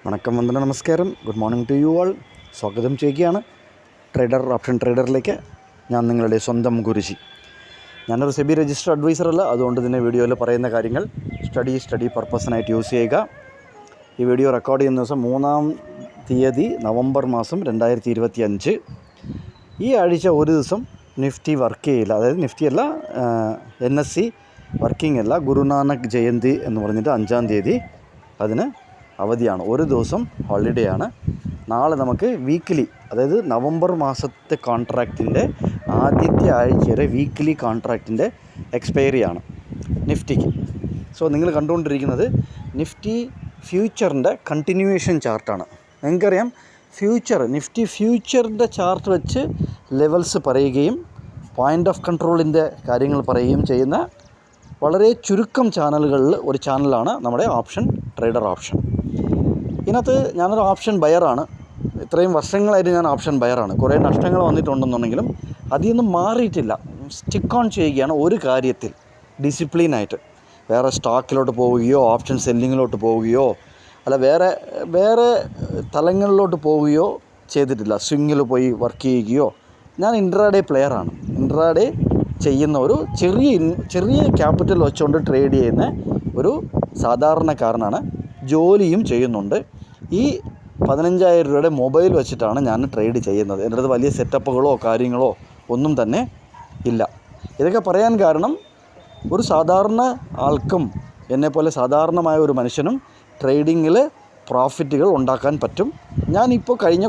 വണക്കം, വന്ദന, നമസ്കാരം. Good morning to you all. സ്വാഗതം ചെയ്യുകയാണ് ഓപ്ഷൻ ട്രേഡറിലേക്ക്. ഞാൻ നിങ്ങളുടെ സ്വന്തം ഗുരുജി. ഞാനൊരു സെബി രജിസ്റ്റർ അഡ്വൈസറല്ല, അതുകൊണ്ട് തന്നെ വീഡിയോയിൽ പറയുന്ന കാര്യങ്ങൾ സ്റ്റഡി പർപ്പസിനായിട്ട് യൂസ് ചെയ്യുക. ഈ വീഡിയോ റെക്കോർഡ് ചെയ്യുന്ന ദിവസം 3-ാം തീയതി നവംബർ മാസം 2025. ഈ ആഴ്ച ഒരു ദിവസം നിഫ്റ്റി വർക്ക് ചെയ്യില്ല. അതായത് നിഫ്റ്റിയല്ല, NSE വർക്കിംഗ് അല്ല. ഗുരുനാനക് ജയന്തി എന്ന് പറഞ്ഞിട്ട് 5-ാം തീയതി അതിന് അവധിയാണ്. ഒരു ദിവസം ഹോളിഡേ ആണ്. നാളെ നമുക്ക് വീക്ക്ലി, അതായത് നവംബർ മാസത്തെ കോൺട്രാക്റ്റിൻ്റെ ആദ്യത്തെ ആഴ്ചയുടെ വീക്ക്ലി കോൺട്രാക്റ്റിൻ്റെ എക്സ്പയറിയാണ് നിഫ്റ്റിക്ക്. സോ നിങ്ങൾ കണ്ടുകൊണ്ടിരിക്കുന്നത് നിഫ്റ്റി ഫ്യൂച്ചറിൻ്റെ കണ്ടിന്യൂവേഷൻ ചാർട്ടാണ്. നിങ്ങൾക്കറിയാം, നിഫ്റ്റി ഫ്യൂച്ചറിൻ്റെ ചാർട്ട് വെച്ച് ലെവൽസ് പറയുകയും പോയിൻ്റ് ഓഫ് കൺട്രോളിൻ്റെ കാര്യങ്ങൾ പറയുകയും ചെയ്യുന്ന വളരെ ചുരുക്കം ചാനലുകളിൽ ഒരു ചാനലാണ് നമ്മുടെ ഓപ്ഷൻ ട്രേഡർ ഓപ്ഷൻ. ഇതിനകത്ത് ഞാനൊരു ഓപ്ഷൻ ബയറാണ്. ഇത്രയും വർഷങ്ങളായിട്ട് ഞാൻ ഓപ്ഷൻ ബയറാണ്. കുറേ നഷ്ടങ്ങൾ വന്നിട്ടുണ്ടെന്നുണ്ടെങ്കിലും അതിൽ നിന്നും മാറിയിട്ടില്ല. സ്റ്റിക്ക് ഓൺ ചെയ്യുകയാണ് ഒരു കാര്യത്തിൽ, ഡിസിപ്ലിനായിട്ട്. വേറെ സ്റ്റോക്കിലോട്ട് പോവുകയോ ഓപ്ഷൻ സെല്ലിങ്ങിലോട്ട് പോവുകയോ അല്ല വേറെ തലങ്ങളിലോട്ട് പോവുകയോ ചെയ്തിട്ടില്ല. സ്വിങ്ങിൽ പോയി വർക്ക് ചെയ്യുകയോ. ഞാൻ ഇൻട്രാഡേ പ്ലെയറാണ്. ഇൻട്രാഡേ ചെയ്യുന്ന ഒരു ചെറിയ ക്യാപിറ്റൽ വെച്ചുകൊണ്ട് ട്രേഡ് ചെയ്യുന്ന ഒരു സാധാരണക്കാരനാണ്. ജോലിയും ചെയ്യുന്നുണ്ട്. ഈ 15,000 രൂപയുടെ മൊബൈൽ വെച്ചിട്ടാണ് ഞാൻ ട്രേഡ് ചെയ്യുന്നത്. എൻ്റെ അടുത്ത് വലിയ സെറ്റപ്പുകളോ കാര്യങ്ങളോ ഒന്നും തന്നെ ഇല്ല. ഇതൊക്കെ പറയാൻ കാരണം, ഒരു സാധാരണ ആൾക്കും എന്നെപ്പോലെ സാധാരണമായ ഒരു മനുഷ്യനും ട്രേഡിങ്ങിൽ പ്രോഫിറ്റുകൾ ഉണ്ടാക്കാൻ പറ്റും. ഞാനിപ്പോൾ കഴിഞ്ഞ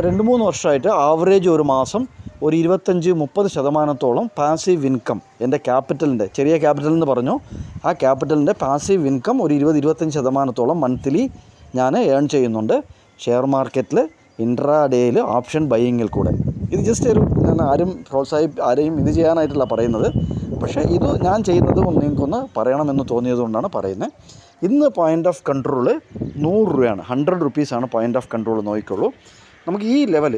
2-3 വർഷമായിട്ട് ആവറേജ് ഒരു മാസം ഒരു 25-30% പാസീവ് ഇൻകം എൻ്റെ ക്യാപിറ്റലിൻ്റെ, ചെറിയ ക്യാപിറ്റൽ എന്ന് പറഞ്ഞു, ആ ക്യാപിറ്റലിൻ്റെ പാസീവ് ഇൻകം ഒരു 20-25% മന്ത്ലി ഞാൻ ഏൺ ചെയ്യുന്നുണ്ട് ഷെയർ മാർക്കറ്റിൽ, ഇൻട്രാഡേയിൽ, ഓപ്ഷൻ ബൈയിങ്ങിൽ കൂടെ. ഇത് ജസ്റ്റ് ഞാൻ ആരെയും ഇത് ചെയ്യാനായിട്ടല്ല പറയുന്നത്. പക്ഷേ ഇത് ഞാൻ ചെയ്യുന്നത് നിങ്ങൾക്കൊന്ന് പറയണമെന്ന് തോന്നിയതുകൊണ്ടാണ് പറയുന്നത്. ഇന്ന് പോയിൻ്റ് ഓഫ് കൺട്രോൾ 100 രൂപയാണ്. 100 റുപ്പീസാണ് പോയിൻ്റ് ഓഫ് കൺട്രോൾ. നോക്കിക്കോളൂ. നമുക്ക് ഈ ലെവൽ,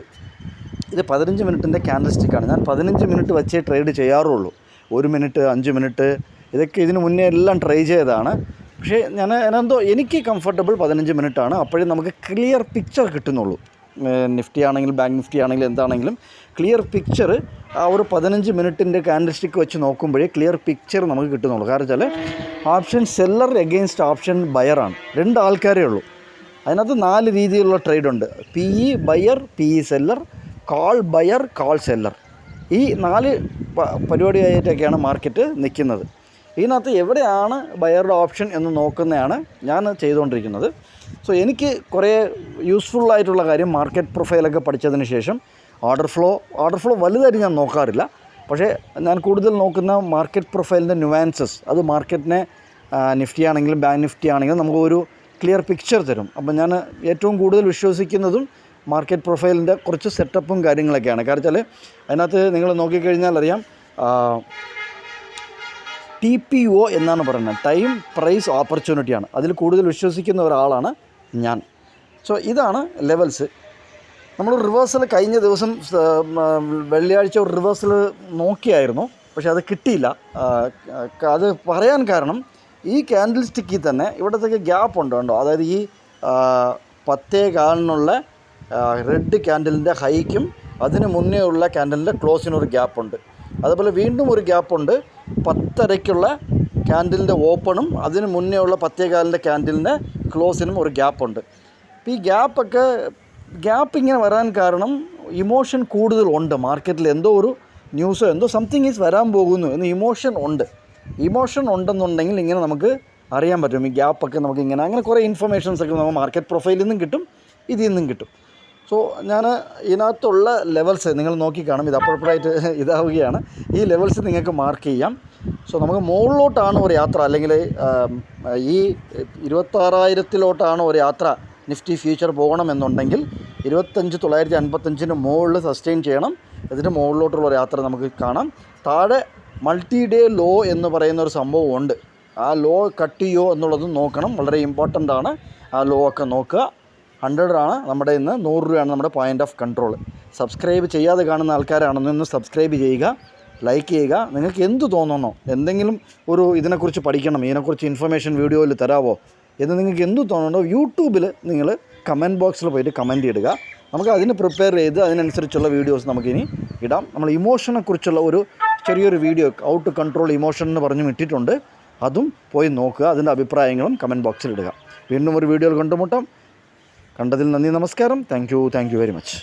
ഇത് 15 മിനിറ്റിൻ്റെ ക്യാൻഡിൽ സ്റ്റിക്കാണ്. ഞാൻ 15 മിനിറ്റ് വെച്ചേ ട്രേഡ് ചെയ്യാറുള്ളൂ. 1 മിനിറ്റ്, 5 മിനിറ്റ്, ഇതൊക്കെ ഇതിന് മുന്നേ എല്ലാം ട്രൈ ചെയ്തതാണ്. പക്ഷേ എനിക്ക് കംഫർട്ടബിൾ 15 മിനിറ്റാണ്. അപ്പോഴേ നമുക്ക് ക്ലിയർ പിക്ചർ കിട്ടുന്നുള്ളൂ. നിഫ്റ്റി ആണെങ്കിലും ബാങ്ക് നിഫ്റ്റി ആണെങ്കിലും എന്താണെങ്കിലും ക്ലിയർ പിക്ചർ ആ ഒരു 15 മിനിറ്റിൻ്റെ ക്യാൻഡിൽ സ്റ്റിക്ക് വെച്ച് നോക്കുമ്പോഴേ ക്ലിയർ പിക്ചർ നമുക്ക് കിട്ടുന്നുള്ളൂ. കാരണം വെച്ചാൽ ഓപ്ഷൻ സെല്ലർ എഗെയിൻസ്റ്റ് ഓപ്ഷൻ ബയറാണ്. 2 ആൾക്കാരേ ഉള്ളൂ. അതിനകത്ത് 4 രീതിയിലുള്ള ട്രേഡുണ്ട്. PE buyer, PE seller, call buyer, call seller. ഈ 4 പരിപാടിയായിട്ടൊക്കെയാണ് മാർക്കറ്റ് നിൽക്കുന്നത്. ഇതിനകത്ത് എവിടെയാണ് ബയറുടെ ഓപ്ഷൻ എന്ന് നോക്കുന്നതാണ് ഞാൻ ചെയ്തുകൊണ്ടിരിക്കുന്നത്. സോ എനിക്ക് കുറേ യൂസ്ഫുള്ളായിട്ടുള്ള കാര്യം, മാർക്കറ്റ് പ്രൊഫൈലൊക്കെ പഠിച്ചതിന് ശേഷം ഓർഡർ ഫ്ലോ വലുതായിട്ട് ഞാൻ നോക്കാറില്ല. പക്ഷേ ഞാൻ കൂടുതൽ നോക്കുന്ന മാർക്കറ്റ് പ്രൊഫൈലിൻ്റെ ന്യൂവാൻസസ്. അത് മാർക്കറ്റിനെ നിഫ്റ്റി ആണെങ്കിലും ബാങ്ക് നിഫ്റ്റി ആണെങ്കിലും നമുക്ക് ഒരു ക്ലിയർ പിക്ചർ തരും. അപ്പം ഞാൻ ഏറ്റവും കൂടുതൽ വിശ്വസിക്കുന്നതും മാർക്കറ്റ് പ്രൊഫൈലിൻ്റെ കുറച്ച് സെറ്റപ്പും കാര്യങ്ങളൊക്കെയാണ്. കാരണം വെച്ചാൽ അതിനകത്ത് നിങ്ങൾ നോക്കിക്കഴിഞ്ഞാൽ അറിയാം, TPO എന്നാണ് പറയുന്നത്, ടൈം പ്രൈസ് ഓപ്പർച്യൂണിറ്റിയാണ്. അതിൽ കൂടുതൽ വിശ്വസിക്കുന്ന ഒരാളാണ് ഞാൻ. സോ ഇതാണ് ലെവൽസ്. നമ്മൾ റിവേഴ്സൽ കഴിഞ്ഞ ദിവസം വെള്ളിയാഴ്ച ഒരു റിവേഴ്സൽ നോക്കിയായിരുന്നു, പക്ഷേ അത് കിട്ടിയില്ല. അത് പറയാൻ കാരണം, ഈ ക്യാൻഡിൽ സ്റ്റിക്കിൽ തന്നെ ഇവിടത്തേക്ക് ഗ്യാപ്പ് ഉണ്ട് കണ്ടോ. അതായത് ഈ 10:15 റെഡ് ക്യാൻഡലിൻ്റെ ഹൈക്കും അതിന് മുന്നേ ഉള്ള ക്യാൻഡലിൻ്റെ ക്ലോസിനൊരു ഗ്യാപ്പുണ്ട്. അതുപോലെ വീണ്ടും ഒരു ഗ്യാപ്പുണ്ട് 10:30 ക്യാൻഡലിൻ്റെ ഓപ്പണും അതിന് മുന്നേ ഉള്ള 10:15 ക്യാൻഡലിൻ്റെ ക്ലോസിനും ഒരു ഗ്യാപ്പുണ്ട്. അപ്പോൾ ഈ ഗ്യാപ്പ് ഇങ്ങനെ വരാൻ കാരണം ഇമോഷൻ കൂടുതലുണ്ട് മാർക്കറ്റിൽ. എന്തോ ഒരു ന്യൂസോ എന്തോ സംതിങ് ഈസ് വരാൻ പോകുന്നു എന്ന് ഇമോഷൻ ഉണ്ടെന്നുണ്ടെങ്കിൽ ഇങ്ങനെ നമുക്ക് അറിയാൻ പറ്റും. ഈ ഗ്യാപ്പൊക്കെ നമുക്ക് അങ്ങനെ കുറേ ഇൻഫർമേഷൻസൊക്കെ നമുക്ക് മാർക്കറ്റ് പ്രൊഫൈലിൽ നിന്നും കിട്ടും, ഇതിൽ നിന്നും കിട്ടും. സോ ഞാൻ ഇതിനകത്തുള്ള ലെവൽസ് നിങ്ങൾ നോക്കിക്കാണും. ഇത് അപ്പോഴായിട്ട് ഇതാവുകയാണ്. ഈ ലെവൽസ് നിങ്ങൾക്ക് മാർക്ക് ചെയ്യാം. സോ നമുക്ക് മുകളിലോട്ടാണ് ഒരു യാത്ര, അല്ലെങ്കിൽ ഈ 26,000 ഒരു യാത്ര നിഫ്റ്റി ഫ്യൂച്ചർ പോകണമെന്നുണ്ടെങ്കിൽ 25,955 മുകളിൽ സസ്റ്റെയിൻ ചെയ്യണം. ഇതിന് മുകളിലോട്ടുള്ള ഒരു യാത്ര നമുക്ക് കാണാം. താഴെ മൾട്ടി ഡേ ലോ എന്ന് പറയുന്ന ഒരു സംഭവം ഉണ്ട്. ആ ലോ കട്ട് ചെയ്യുമോ എന്നുള്ളതും നോക്കണം. വളരെ ഇമ്പോർട്ടൻ്റ് ആണ്. ആ ലോ ഒക്കെ നോക്കുക. 100 ആണ് നമ്മുടെ ഇന്ന്. 100 രൂപയാണ് നമ്മുടെ പോയിൻ്റ് ഓഫ് കൺട്രോൾ. സബ്സ്ക്രൈബ് ചെയ്യാതെ കാണുന്ന ആൾക്കാരാണെന്ന് സബ്സ്ക്രൈബ് ചെയ്യുക, ലൈക്ക് ചെയ്യുക. നിങ്ങൾക്ക് എന്ത് തോന്നണോ, എന്തെങ്കിലും ഇതിനെക്കുറിച്ച് പഠിക്കണം, ഇതിനെക്കുറിച്ച് ഇൻഫർമേഷൻ വീഡിയോയിൽ തരാമോ, എന്ന് നിങ്ങൾക്ക് എന്തു തോന്നുന്നുണ്ടോ യൂട്യൂബിൽ നിങ്ങൾ കമൻറ്റ് ബോക്സിൽ പോയിട്ട് കമൻറ്റ് ഇടുക. നമുക്ക് അതിന് പ്രിപ്പയർ ചെയ്ത് അതിനനുസരിച്ചുള്ള വീഡിയോസ് നമുക്കിനി ഇടാം. നമ്മൾ ഇമോഷനെക്കുറിച്ചുള്ള ഒരു ചെറിയൊരു video how to control emotion എന്ന് പറഞ്ഞും ഇട്ടിട്ടുണ്ട്. അതും പോയി നോക്കുക. അതിൻ്റെ അഭിപ്രായങ്ങളും കമൻറ്റ് ബോക്സിൽ ഇടുക. വീണ്ടും ഒരു വീഡിയോയിൽ കണ്ടുമുട്ടാം. കണ്ടതിൽ നന്ദി, നമസ്കാരം. Thank you very much.